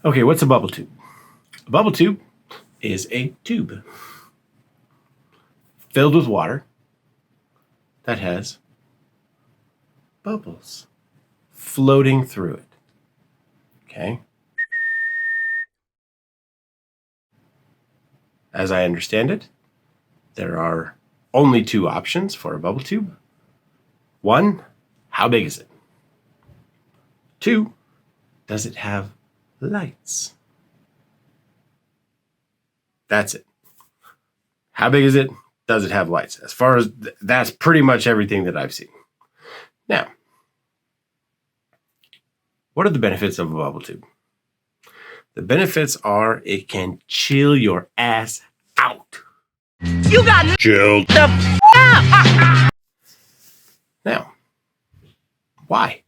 Okay, what's a bubble tube? A bubble tube is a tube filled with water that has bubbles floating through it. Okay? As I understand it, there are only two options for a bubble tube. One, how big is it? Two, does it have lights? That's it. How big is it? Does it have lights? As far as that's pretty much everything that I've seen. Now, what are the benefits of a bubble tube? The benefits are it can chill your ass out. You got chilled the up. Now, why?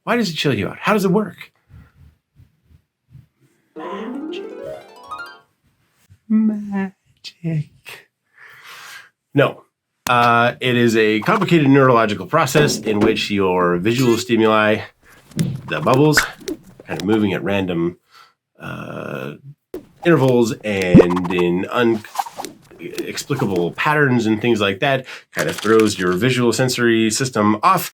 Why does it chill you out? How does it work? Magic. No. It is a complicated neurological process in which your visual stimuli, the bubbles, kind of moving at random intervals and in inexplicable patterns and things like that, kind of throws your visual sensory system off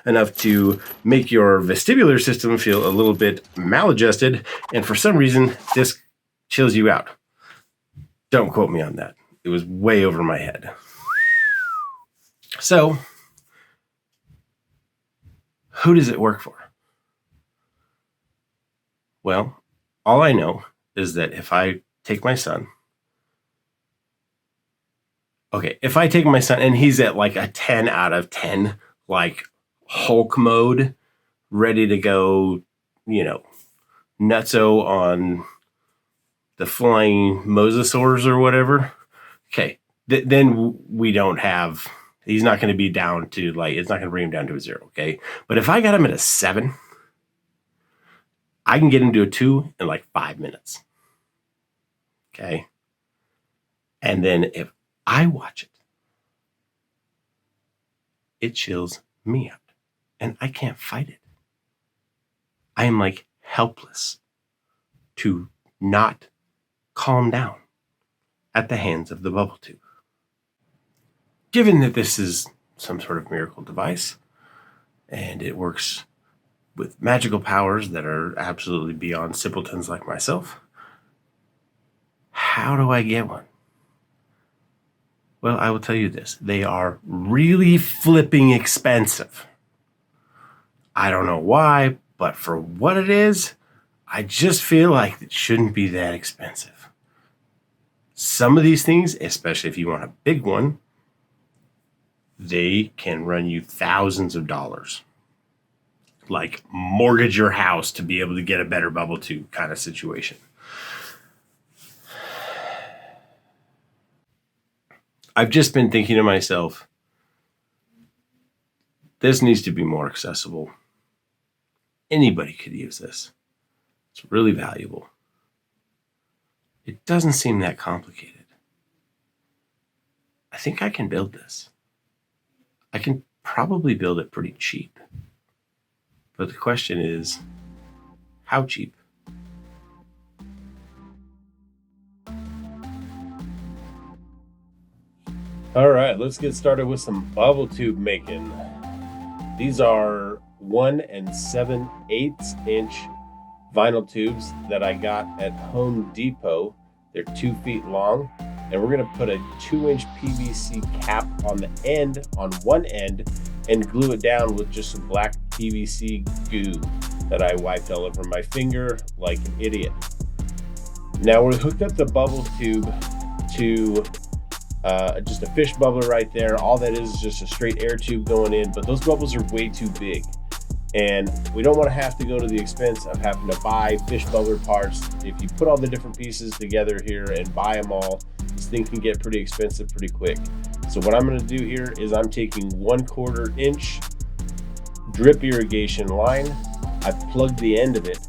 enough to make your vestibular system feel a little bit maladjusted, and for some reason, this chills you out. Don't quote me on that. It was way over my head. So, who does it work for? Well, all I know is that if I take my son, and he's at like a 10 out of 10, like Hulk mode, ready to go, nutso on the flying mosasaurs or whatever. Okay, then we don't have, he's not going to be down to it's not going to bring him down to a 0, okay? But if I got him at a 7, I can get him to a 2 in like 5 minutes. Okay? And then if I watch it, it chills me out. And I can't fight it. I am like helpless to not calm down at the hands of the bubble tube. Given that this is some sort of miracle device and it works with magical powers that are absolutely beyond simpletons like myself, how do I get one? Well, I will tell you this. They are really flipping expensive. I don't know why, but for what it is, I just feel like it shouldn't be that expensive. Some of these things, especially if you want a big one, they can run you thousands of dollars. Like mortgage your house to be able to get a better bubble tube kind of situation. I've just been thinking to myself, this needs to be more accessible. Anybody could use this. It's really valuable. It doesn't seem that complicated. I think I can build this. I can probably build it pretty cheap. But the question is, how cheap? All right, let's get started with some bubble tube making. These are 1 7/8 inch vinyl tubes that I got at Home Depot. They're 2 feet long, and we're gonna put a 2-inch PVC cap on the end, on one end, and glue it down with just some black PVC goo that I wiped all over my finger like an idiot. Now we're hooked up the bubble tube to just a fish bubbler right there. All that is just a straight air tube going in, but those bubbles are way too big. And we don't want to have to go to the expense of having to buy fish bubbler parts. If you put all the different pieces together here and buy them all, this thing can get pretty expensive pretty quick. So what I'm going to do here is I'm taking 1/4 inch drip irrigation line. I've plugged the end of it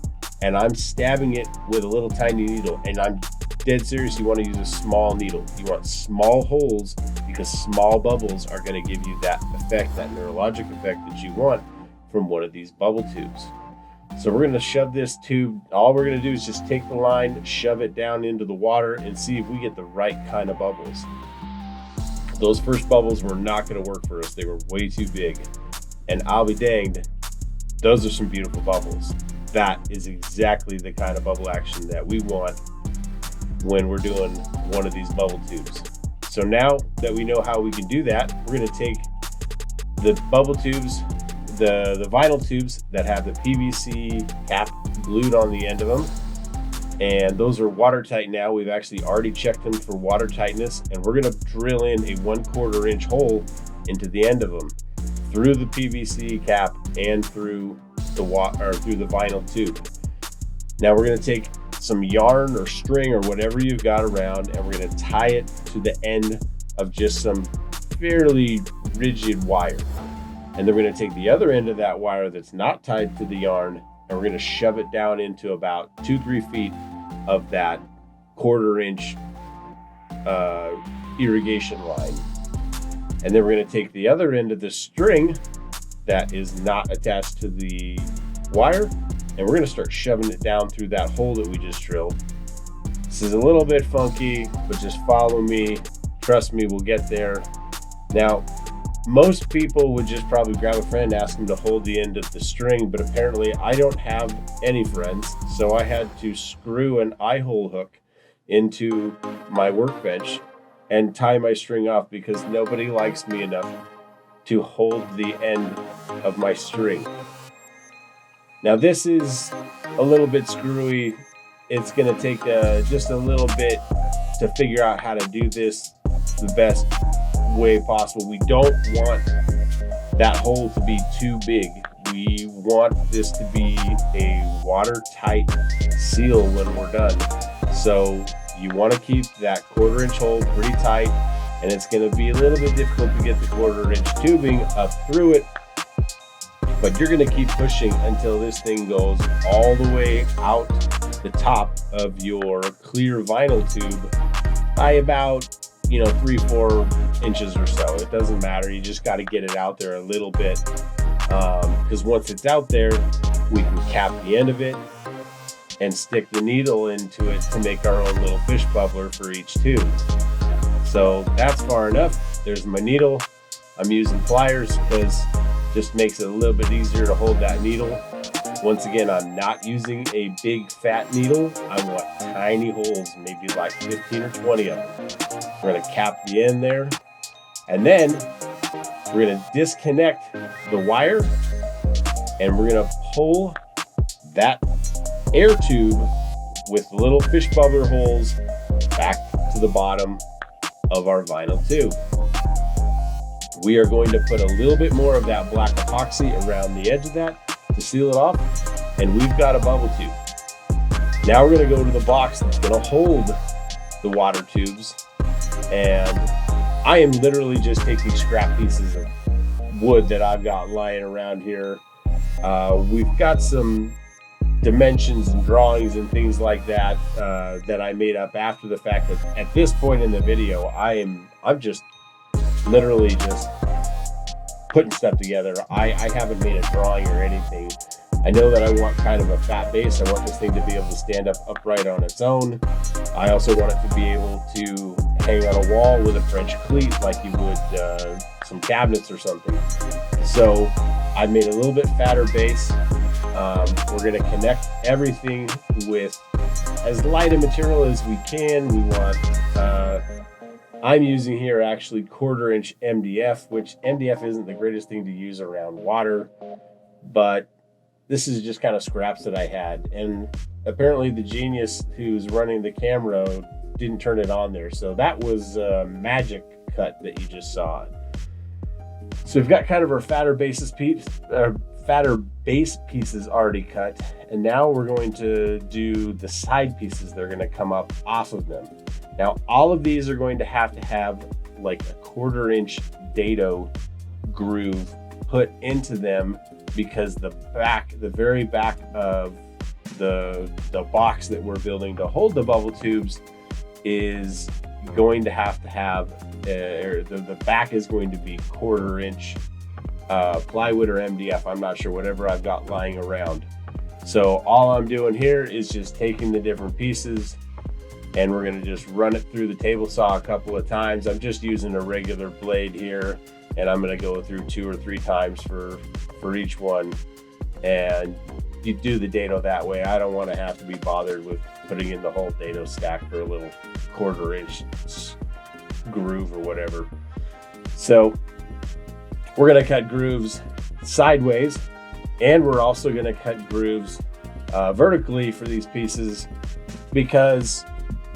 and I'm stabbing it with a little tiny needle. And I'm dead serious, you want to use a small needle. You want small holes because small bubbles are going to give you that effect, that neurologic effect that you want from one of these bubble tubes. So we're going to shove this tube. All we're going to do is just take the line, shove it down into the water, and see if we get the right kind of bubbles. Those first bubbles were not going to work for us. They were way too big. And I'll be danged, those are some beautiful bubbles. That is exactly the kind of bubble action that we want when we're doing one of these bubble tubes. So now that we know how we can do that, we're going to take the bubble tubes, the vinyl tubes that have the PVC cap glued on the end of them, and those are watertight now. We've actually already checked them for water tightness, and we're going to drill in a 1/4 inch hole into the end of them through the PVC cap and through the vinyl tube. Now we're going to take some yarn or string or whatever you've got around, and we're going to tie it to the end of just some fairly rigid wire. And then we're going to take the other end of that wire that's not tied to the yarn, and we're going to shove it down into about 2-3 feet of that 1/4 inch irrigation line. And then we're going to take the other end of the string that is not attached to the wire, and we're going to start shoving it down through that hole that we just drilled. This is a little bit funky, but just follow me. Trust me, we'll get there. Now, most people would just probably grab a friend and ask them to hold the end of the string, but apparently I don't have any friends, so I had to screw an eye-hole hook into my workbench and tie my string off because nobody likes me enough to hold the end of my string. Now this is a little bit screwy. It's going to take just a little bit to figure out how to do this the best way possible. We don't want that hole to be too big. We want this to be a watertight seal when we're done. So you want to keep that 1/4 inch hole pretty tight, and it's going to be a little bit difficult to get the 1/4 inch tubing up through it, but you're going to keep pushing until this thing goes all the way out the top of your clear vinyl tube by about 3-4 inches or so. It doesn't matter. You just got to get it out there a little bit, because once it's out there, we can cap the end of it and stick the needle into it to make our own little fish bubbler for each tube. So that's far enough. There's my needle. I'm using pliers because it just makes it a little bit easier to hold that needle. Once again, I'm not using a big fat needle. I want tiny holes, maybe like 15 or 20 of them. We're going to cap the end there, and then we're going to disconnect the wire, and we're going to pull that air tube with the little fish bubbler holes back to the bottom of our vinyl tube. We are going to put a little bit more of that black epoxy around the edge of that to seal it off, and we've got a bubble tube. Now we're going to go to the box that's going to hold the water tubes, and I am literally just taking scrap pieces of wood that I've got lying around here. We've got some dimensions and drawings and things like that that I made up after the fact. That at this point in the video, I'm just literally just putting stuff together. I haven't made a drawing or anything. I know that I want kind of a fat base. I want this thing to be able to stand up upright on its own. I also want it to be able to hang on a wall with a French cleat like you would some cabinets or something. So I made a little bit fatter base. We're going to connect everything with as light a material as we can. We want, I'm using here actually 1/4 inch MDF, which MDF isn't the greatest thing to use around water, but this is just kind of scraps that I had. And apparently the genius who's running the camera didn't turn it on there. So that was a magic cut that you just saw. So we've got kind of our fatter base pieces already cut, and now we're going to do the side pieces that are going to come up off of them. Now all of these are going to have like a 1/4 inch dado groove put into them, because the very back of the box that we're building to hold the bubble tubes is going to have the back is going to be 1/4 inch plywood or MDF, I'm not sure, whatever I've got lying around. So all I'm doing here is just taking the different pieces, and we're going to just run it through the table saw a couple of times. I'm just using a regular blade here, and I'm going to go through 2 or 3 times for each one, and you do the dado that way. I don't want to have to be bothered with putting in the whole dado stack for a little 1/4 inch groove or whatever. So we're going to cut grooves sideways, and we're also going to cut grooves vertically for these pieces, because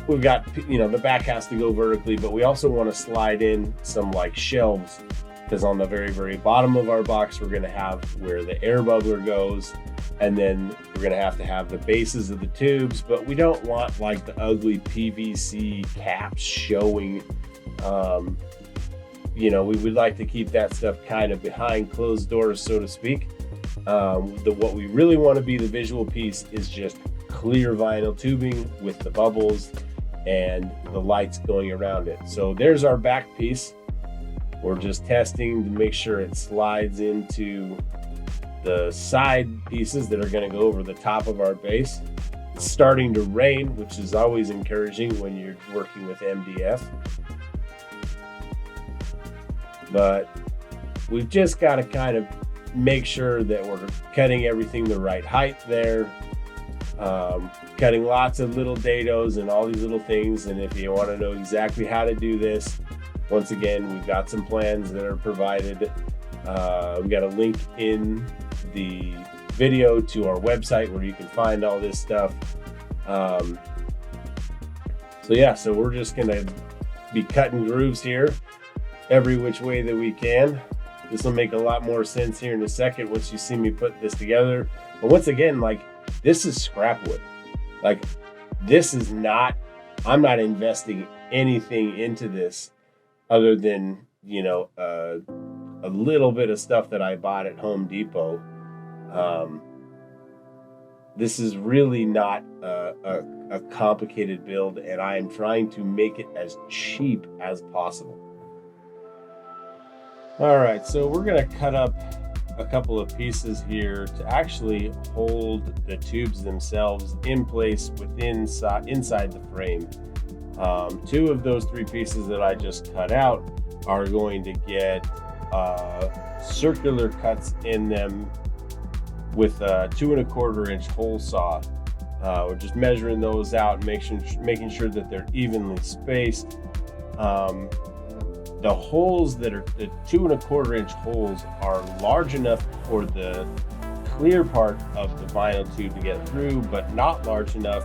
we've got, the back has to go vertically, but we also want to slide in some like shelves, because on the very, very bottom of our box, we're going to have where the air bubbler goes, and then we're going to have the bases of the tubes, but we don't want like the ugly PVC caps showing. We would like to keep that stuff kind of behind closed doors, so to speak. What we really want to be the visual piece is just clear vinyl tubing with the bubbles and the lights going around it. So there's our back piece. We're just testing to make sure it slides into the side pieces that are going to go over the top of our base. It's starting to rain, which is always encouraging when you're working with MDF. But we've just got to kind of make sure that we're cutting everything the right height there. Cutting lots of little dados and all these little things. And if you want to know exactly how to do this, once again, we've got some plans that are provided. We've got a link in the video to our website where you can find all this stuff. So we're just going to be cutting grooves here every which way that we can. This will make a lot more sense here in a second once you see me put this together. But once again, like, this is scrap wood. Like, this is not, I'm not investing anything into this other than, a little bit of stuff that I bought at Home Depot. This is really not a complicated build, and I am trying to make it as cheap as possible. All right, so we're gonna cut up a couple of pieces here to actually hold the tubes themselves in place inside the frame. 2 of those 3 pieces that I just cut out are going to get circular cuts in them with a 2 1/4 inch hole saw. We're just measuring those out, making sure that they're evenly spaced. The holes that are the 2 1/4 inch holes are large enough for the clear part of the vinyl tube to get through, but not large enough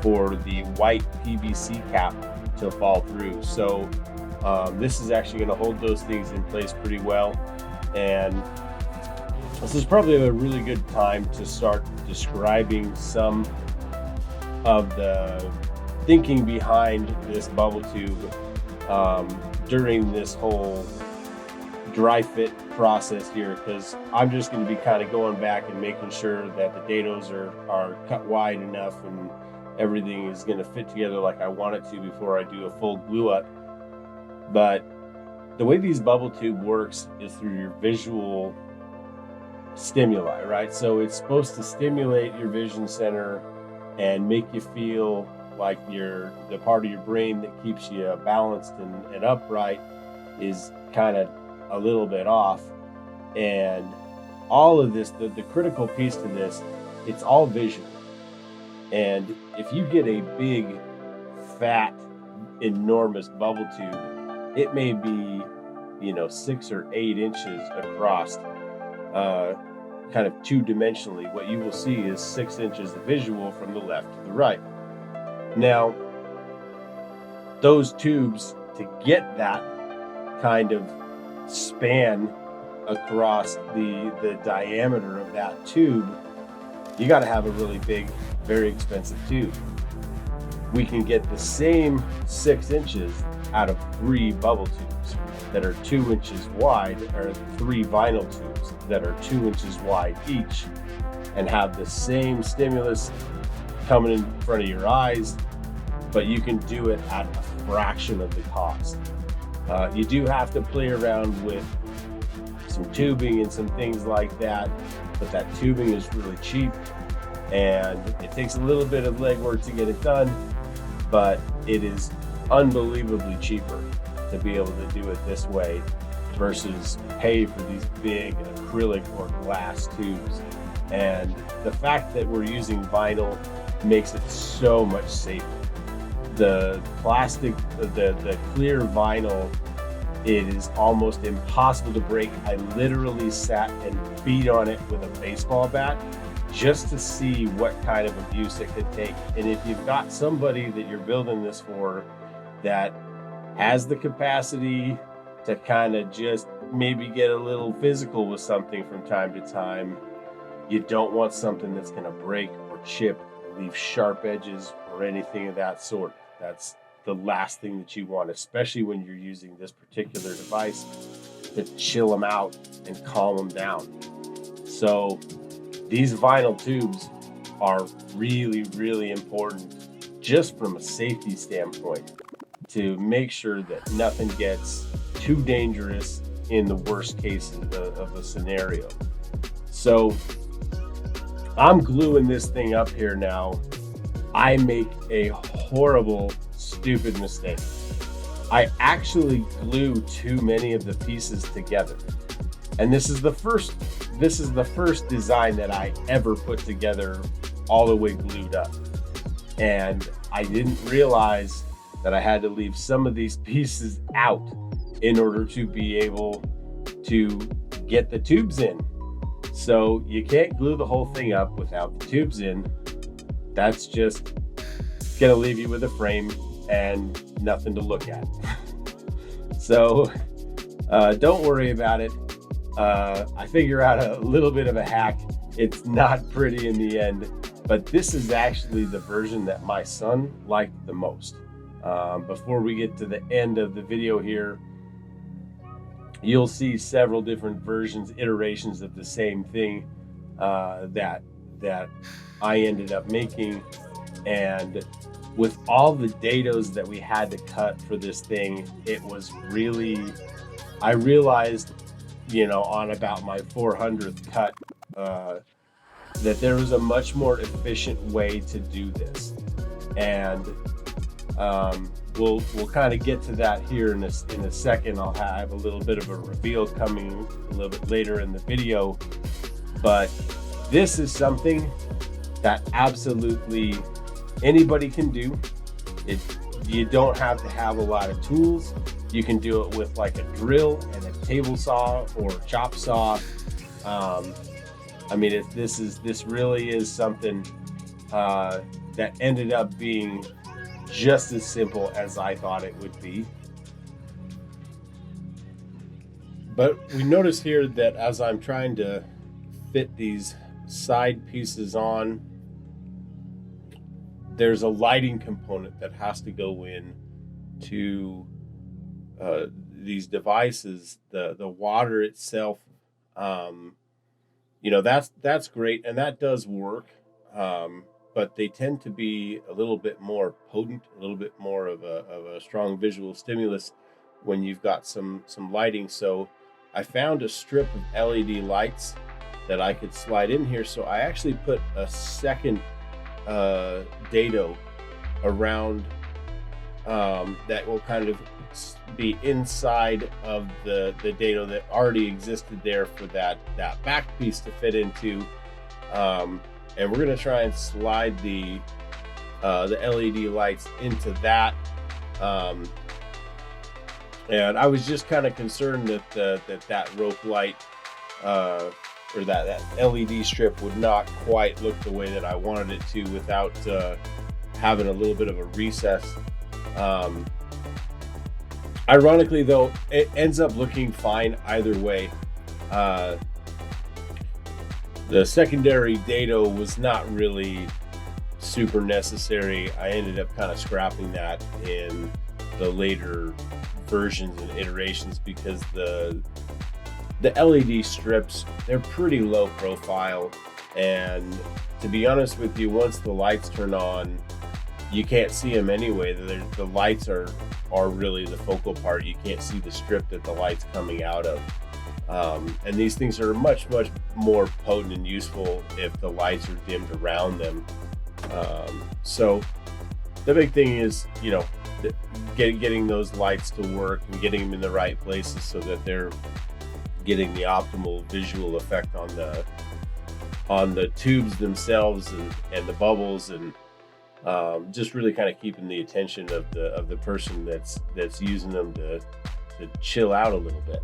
for the white PVC cap to fall through. So this is actually going to hold those things in place pretty well. And this is probably a really good time to start describing some of the thinking behind this bubble tube during this whole dry fit process here, because I'm just going to be kind of going back and making sure that the dados are cut wide enough and everything is going to fit together like I want it to before I do a full glue up. But the way these bubble tube works is through your visual stimuli, right? So it's supposed to stimulate your vision center and make you feel like the part of your brain that keeps you balanced and upright is kind of a little bit off. And all of this, the critical piece to this, it's all visual. And if you get a big, fat, enormous bubble tube, it may be, 6 or 8 inches across, kind of 2-dimensionally. What you will see is 6 inches of visual from the left to the right. Now, those tubes, to get that kind of span across the diameter of that tube, you got to have a really big, very expensive tube. We can get the same 6 inches out of 3 bubble tubes that are 2 inches wide, or 3 vinyl tubes that are 2 inches wide each, and have the same stimulus coming in front of your eyes, but you can do it at a fraction of the cost. You do have to play around with some tubing and some things like that, but that tubing is really cheap and it takes a little bit of legwork to get it done, but it is unbelievably cheaper to be able to do it this way versus pay for these big acrylic or glass tubes. And the fact that we're using vinyl makes it so much safer. The plastic, the clear vinyl, it is almost impossible to break. I literally sat and beat on it with a baseball bat just to see what kind of abuse it could take. And if you've got somebody that you're building this for that has the capacity to kind of just maybe get a little physical with something from time to time, you don't want something that's going to break or chip or leave sharp edges or anything of that sort. That's the last thing that you want, especially when you're using this particular device to chill them out and calm them down. So these vinyl tubes are really, really important just from a safety standpoint to make sure that nothing gets too dangerous in the worst case of a scenario. So I'm gluing this thing up here now. I make a horrible, stupid mistake. I actually glue too many of the pieces together. And this is the first design that I ever put together all the way glued up. And I didn't realize that I had to leave some of these pieces out in order to be able to get the tubes in. So you can't glue the whole thing up without the tubes in. That's just gonna leave you with a frame and nothing to look at. So don't worry about it. I figure out a little bit of a hack. It's not pretty in the end, but this is actually the version that my son liked the most. Before we get to the end of the video here, you'll see several different versions, iterations of the same thing that I ended up making. And with all the dados that we had to cut for this thing, it was really, I realized, on about my 400th cut, that there was a much more efficient way to do this. And we'll kind of get to that here in a second. I'll have a little bit of a reveal coming a little bit later in the video, but this is something that absolutely anybody can do. You don't have to have a lot of tools. You can do it with like a drill and a table saw or a chop saw. This really is something that ended up being just as simple as I thought it would be. But we notice here that as I'm trying to fit these side pieces on, there's a lighting component that has to go in to these devices. The water itself, that's great, and that does work. But they tend to be a little bit more potent, a little bit more of a strong visual stimulus when you've got some lighting. So I found a strip of LED lights that I could slide in here. So I actually put a second dado around that will kind of be inside of the dado that already existed there for that back piece to fit into. And we're going to try and slide the LED lights into that. And I was just kind of concerned that rope light or that LED strip would not quite look the way that I wanted it to without having a little bit of a recess. Ironically, though, it ends up looking fine either way. The secondary dado was not really super necessary. I ended up kind of scrapping that in the later versions and iterations because the LED strips, they're pretty low profile, and to be honest with you, once the lights turn on, you can't see them anyway. The lights are really the focal part. You can't see the strip that the light's coming out of. And these things are much more potent and useful if the lights are dimmed around them. So the big thing is, getting those lights to work and getting them in the right places so that they're getting the optimal visual effect on the tubes themselves and the bubbles, and just really kind of keeping the attention of the person that's using them to chill out a little bit.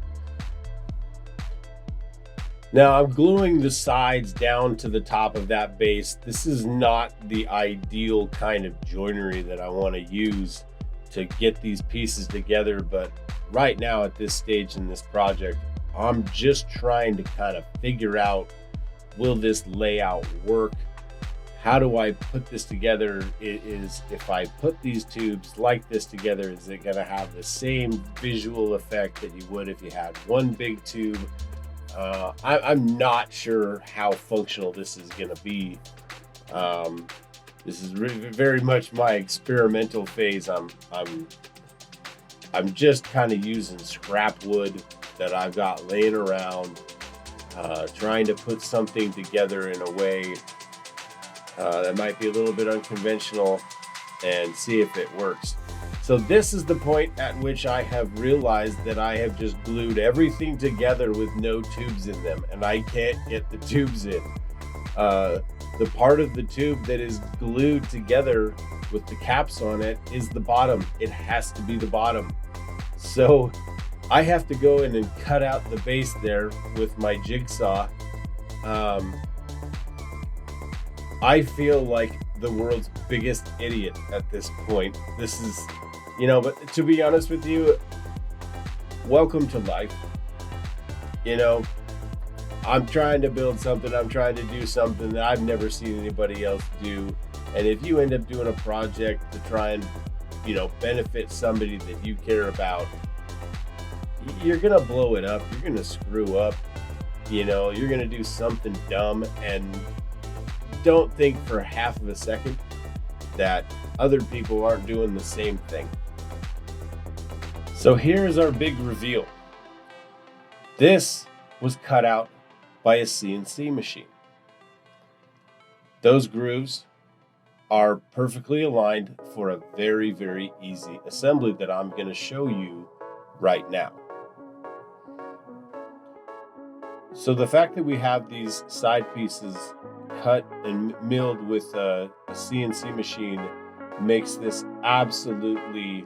Now I'm gluing the sides down to the top of that base. This is not the ideal kind of joinery that I want to use to get these pieces together, but right now at this stage in this project, I'm just trying to kind of figure out, will this layout work? How do I put this together? Is if I put these tubes like this together, is it going to have the same visual effect that you would if you had one big tube? I'm not sure how functional this is going to be. This is very much my experimental phase. I'm just kind of using scrap wood that I've got laying around, trying to put something together in a way that might be a little bit unconventional and see if it works. So this is the point at which I have realized that I have just glued everything together with no tubes in them, and I can't get the tubes in. The part of the tube that is glued together with the caps on it is the bottom. It has to be the bottom. So I have to go in and cut out the base there with my jigsaw. I feel like the world's biggest idiot at this point. This is, but to be honest with you, welcome to life. I'm trying to build something. I'm trying to do something that I've never seen anybody else do. And if you end up doing a project to try and, benefit somebody that you care about, you're going to blow it up. You're going to screw up. You're going to do something dumb, and don't think for half of a second that other people aren't doing the same thing. So here's our big reveal. This was cut out by a CNC machine. Those grooves are perfectly aligned for a very, very easy assembly that I'm going to show you right now. So the fact that we have these side pieces cut and milled with a CNC machine makes this absolutely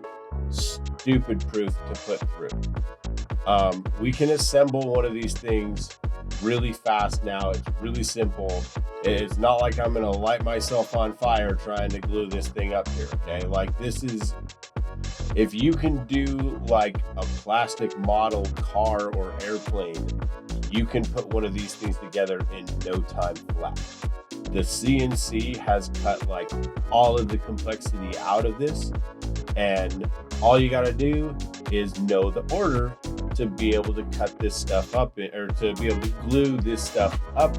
stupid proof to put through. We can assemble one of these things really fast now. It's really simple. It's not like I'm gonna light myself on fire trying to glue this thing up here, okay? Like, this is, if you can do like a plastic model car or airplane, you can put one of these things together in no time flat. The CNC has cut like all of the complexity out of this, and all you gotta do is know the order to be able to cut this stuff up, or to be able to glue this stuff up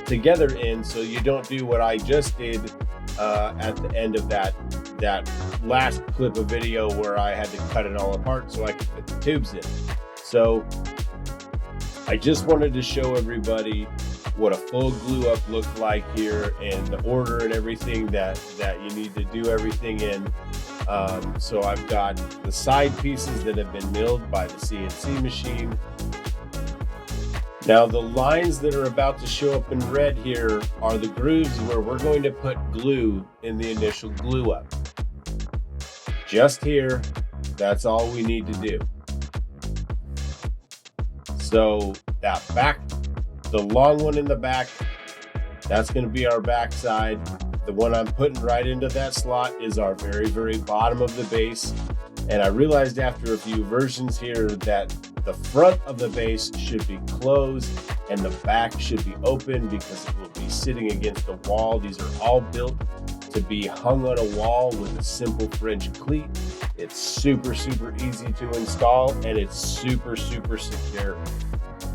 together in, so you don't do what I just did at the end of that last clip of video where I had to cut it all apart so I could put the tubes in. So I just wanted to show everybody what a full glue up looked like here, and the order and everything that you need to do everything in. So I've got the side pieces that have been milled by the CNC machine. Now the lines that are about to show up in red here are the grooves where we're going to put glue in the initial glue up. Just here, that's all we need to do. So that back, the long one in the back, that's going to be our back side. The one I'm putting right into that slot is our very, very bottom of the base. And I realized after a few versions here that the front of the base should be closed and the back should be open, because it will be sitting against the wall. These are all built to be hung on a wall with a simple French cleat. It's super, super easy to install, and it's super, super secure.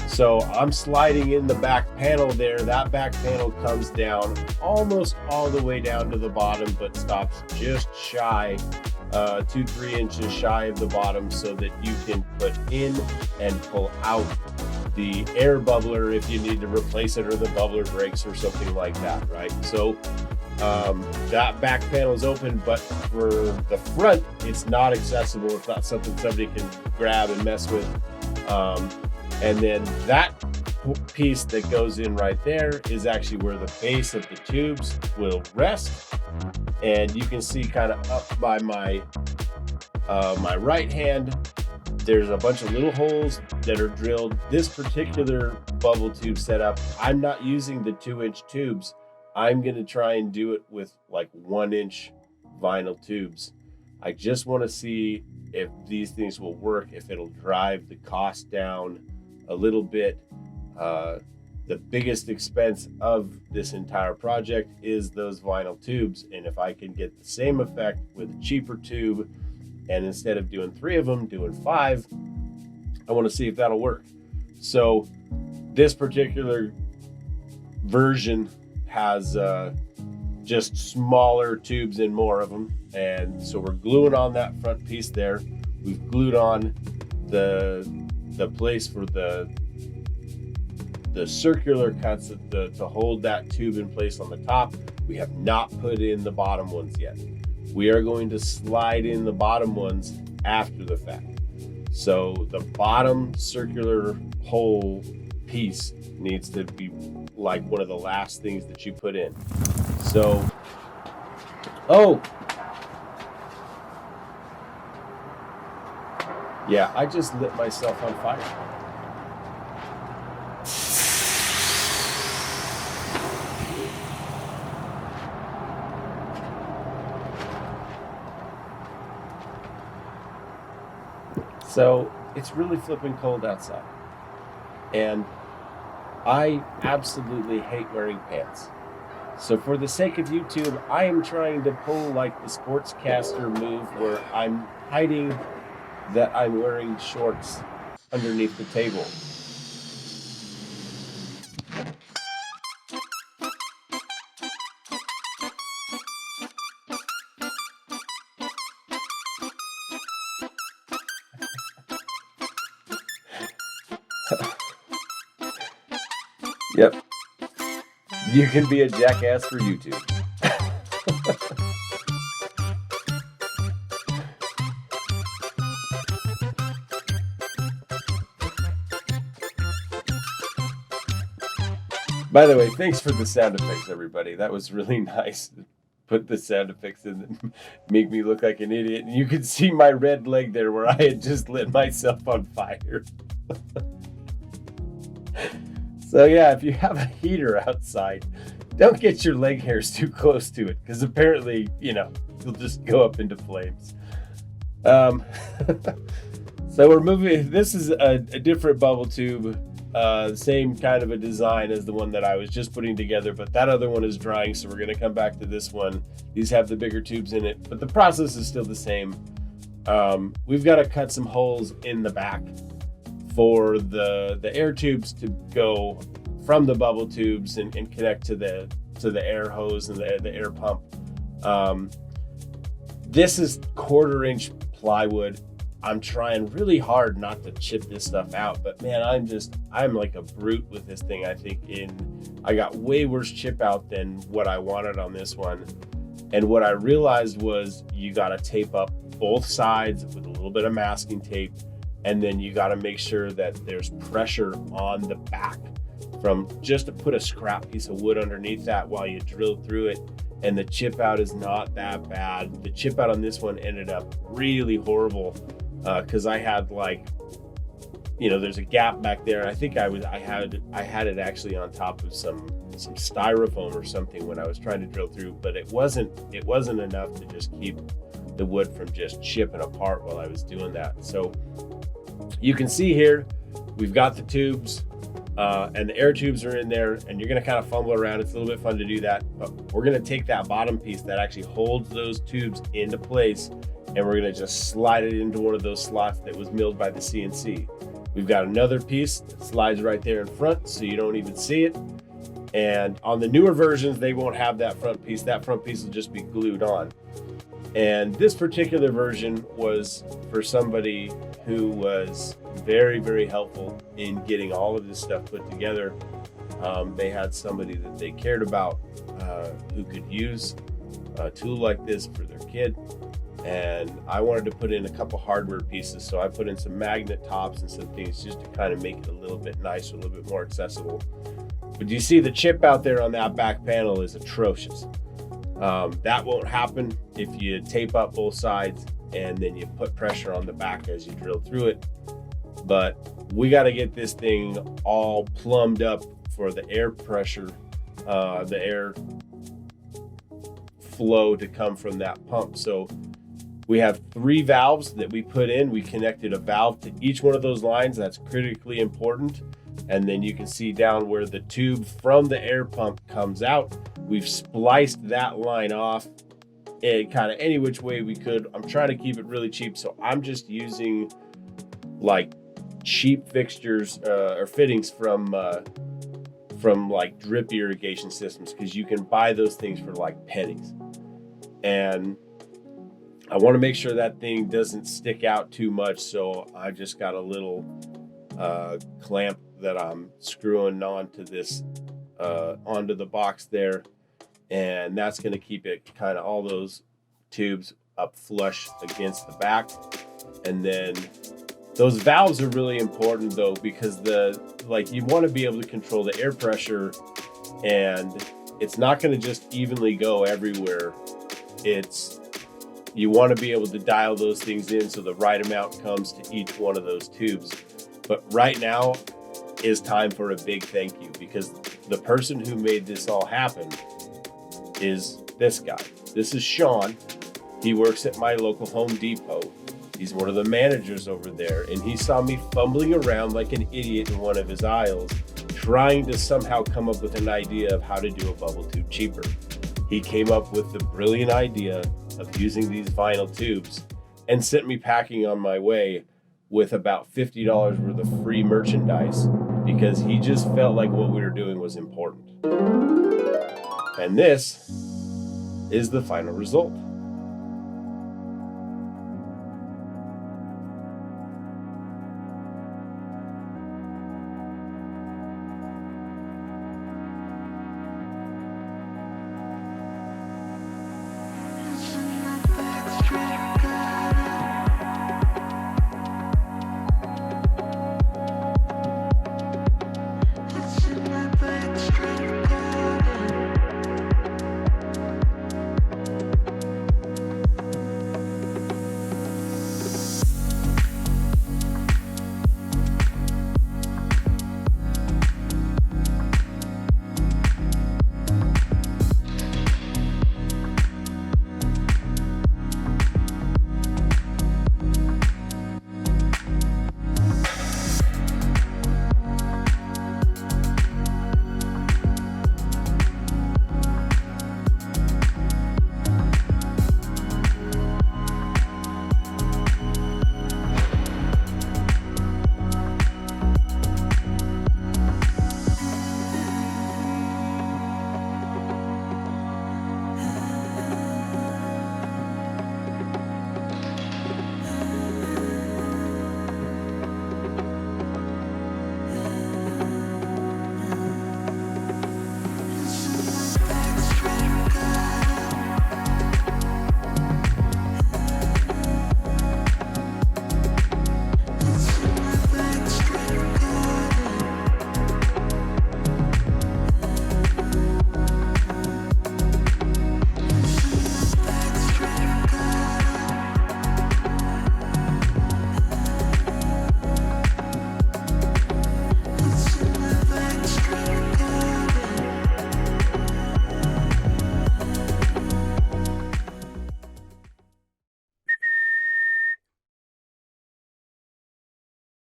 So I'm sliding in the back panel there. That back panel comes down almost all the way down to the bottom, but stops just shy, 2-3 inches shy of the bottom, so that you can put in and pull out the air bubbler if you need to replace it, or the bubbler breaks or something like that, right? So that back panel is open, but for the front, it's not accessible. It's not something somebody can grab and mess with. And then that piece that goes in right there is actually where the base of the tubes will rest. And you can see kind of up by my right hand, there's a bunch of little holes that are drilled. This particular bubble tube setup, I'm not using the 2-inch tubes. I'm going to try and do it with like 1-inch vinyl tubes. I just want to see if these things will work, if it'll drive the cost down a little bit. The biggest expense of this entire project is those vinyl tubes. And if I can get the same effect with a cheaper tube, and instead of doing 3 of them, doing 5, I want to see if that'll work. So this particular version has just smaller tubes and more of them. And so we're gluing on that front piece there. We've glued on the place for the circular cuts to hold that tube in place on the top. We have not put in the bottom ones yet. We are going to slide in the bottom ones after the fact. So the bottom circular hole piece needs to be like one of the last things that you put in. So, yeah, I just lit myself on fire. So it's really flipping cold outside, and I absolutely hate wearing pants. So for the sake of YouTube, I am trying to pull like the sportscaster move where I'm hiding that I'm wearing shorts underneath the table. Yep. You can be a jackass for YouTube. By the way, thanks for the sound effects, everybody. That was really nice. Put the sound effects in that make me look like an idiot. And you could see my red leg there where I had just lit myself on fire. So yeah, if you have a heater outside, don't get your leg hairs too close to it, because apparently, you'll just go up into flames. So we're moving. This is a different bubble tube, same kind of a design as the one that I was just putting together, but that other one is drying, so we're going to come back to this one. These have the bigger tubes in it, but the process is still the same. We've got to cut some holes in the back for the air tubes to go from the bubble tubes and connect to the air hose and the air pump. This is 1/4-inch plywood. I'm trying really hard not to chip this stuff out, but man, I'm like a brute with this thing. I think I got way worse chip out than what I wanted on this one. And what I realized was you got to tape up both sides with a little bit of masking tape. And then you got to make sure that there's pressure on the back from just to put a scrap piece of wood underneath that while you drill through it. And the chip out is not that bad. The chip out on this one ended up really horrible because I had there's a gap back there. I think I had it actually on top of some styrofoam or something when I was trying to drill through, but it wasn't enough to just keep the wood from just chipping apart while I was doing that. So you can see here, we've got the tubes and the air tubes are in there, and you're going to kind of fumble around. It's a little bit fun to do that, but we're going to take that bottom piece that actually holds those tubes into place, and we're going to just slide it into one of those slots that was milled by the CNC. We've got another piece that slides right there in front, so you don't even see it. And on the newer versions, they won't have that front piece. That front piece will just be glued on. And this particular version was for somebody who was very, very helpful in getting all of this stuff put together. They had somebody that they cared about who could use a tool like this for their kid. And I wanted to put in a couple hardware pieces. So I put in some magnet tops and some things just to kind of make it a little bit nicer, a little bit more accessible. But you see the chip out there on that back panel is atrocious. That won't happen if you tape up both sides and then you put pressure on the back as you drill through it. But we got to get this thing all plumbed up for the air pressure, the air flow to come from that pump. So we have 3 valves that we put in. We connected a valve to each one of those lines. That's critically important. And then you can see down where the tube from the air pump comes out. We've spliced that line off in kind of any which way we could. I'm trying to keep it really cheap. So I'm just using like cheap fixtures or fittings from like drip irrigation systems, because you can buy those things for like pennies. And I want to make sure that thing doesn't stick out too much. So I just got a little clamp that I'm screwing onto this onto the box there, and that's going to keep it kind of all those tubes up flush against the back. And then those valves are really important though, because you want to be able to control the air pressure, and it's not going to just evenly go everywhere. You want to be able to dial those things in so the right amount comes to each one of those tubes. But right now is time for a big thank you, because the person who made this all happen is this guy. This is Sean. He works at my local Home Depot. He's one of the managers over there, and he saw me fumbling around like an idiot in one of his aisles, trying to somehow come up with an idea of how to do a bubble tube cheaper. He came up with the brilliant idea of using these vinyl tubes and sent me packing on my way with about $50 worth of free merchandise, because he just felt like what we were doing was important. And this is the final result.